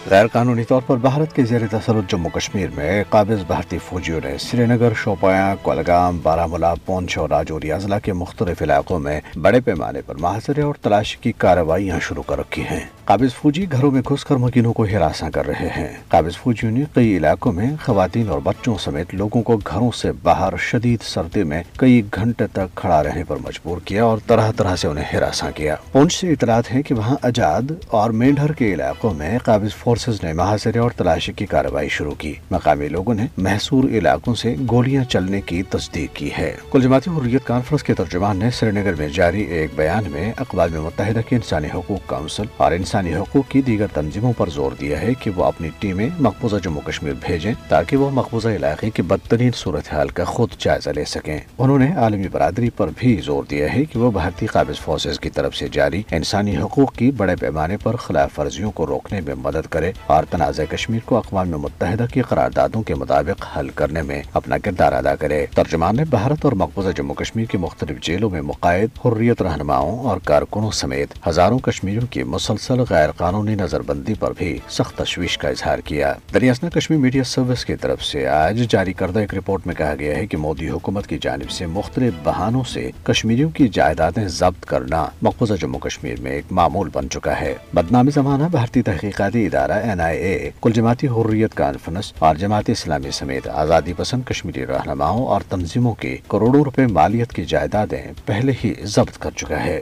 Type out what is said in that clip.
غیر قانونی طور پر بھارت کے زیر تسلط جموں کشمیر میں قابض بھارتی فوجیوں نے سری نگر، شوپیاں، کولگام، بارامولہ، پونچھ اور راجوری اضلاع کے مختلف علاقوں میں بڑے پیمانے پر محاصرے اور تلاشی کی کارروائیاں شروع کر رکھی ہیں۔ قابض فوجی گھروں میں گھس کر مکینوں کو ہراساں کر رہے ہیں۔ قابض فوجیوں نے کئی علاقوں میں خواتین اور بچوں سمیت لوگوں کو گھروں سے باہر شدید سردی میں کئی گھنٹے تک کھڑا رہنے پر مجبور کیا اور طرح طرح سے انہیں ہراساں کیا۔ پونچھ سے اطلاعات ہیں کہ وہاں اجاد اور مینڈھر کے علاقوں میں قابض فورسز نے محاصرے اور تلاشی کی کارروائی شروع کی۔ مقامی لوگوں نے محصور علاقوں سے گولیاں چلنے کی تصدیق کی ہے۔ کل جماعتی حریت کانفرنس کے ترجمان نے سری نگر میں جاری ایک بیان میں اقوام متحدہ کی انسانی حقوق کونسل اور انسانی حقوق کی دیگر تنظیموں پر زور دیا ہے کہ وہ اپنی ٹیمیں مقبوضہ جموں کشمیر بھیجیں تاکہ وہ مقبوضہ علاقے کی بدترین صورتحال کا خود جائزہ لے سکیں۔ انہوں نے عالمی برادری پر بھی زور دیا ہے کہ وہ بھارتی قابض فورسز کی طرف سے جاری انسانی حقوق کی بڑے پیمانے پر خلاف ورزیوں کو روکنے میں مدد کرے اور تنازع کشمیر کو اقوام متحدہ کی قراردادوں کے مطابق حل کرنے میں اپنا کردار ادا کرے۔ ترجمان نے بھارت اور مقبوضہ جموں کشمیر کی مختلف جیلوں میں مقید حریت رہنماؤں اور کارکنوں سمیت ہزاروں کشمیریوں کی مسلسل غیر قانونی نظر بندی پر بھی سخت تشویش کا اظہار کیا۔ دریاسنا کشمیر میڈیا سروس کی طرف سے آج جاری کردہ ایک رپورٹ میں کہا گیا ہے کہ مودی حکومت کی جانب سے مختلف بہانوں سے کشمیریوں کی جائیدادیں ضبط کرنا مقبوضہ جموں کشمیر میں ایک معمول بن چکا ہے۔ بدنام زمانہ بھارتی تحقیقاتی ادارہ NIA کل جماعتی حریت کانفرنس اور جماعت اسلامی سمیت آزادی پسند کشمیری رہنماؤں اور تنظیموں کی کروڑوں روپے مالیت کی جائیدادیں پہلے ہی ضبط کر چکا ہے۔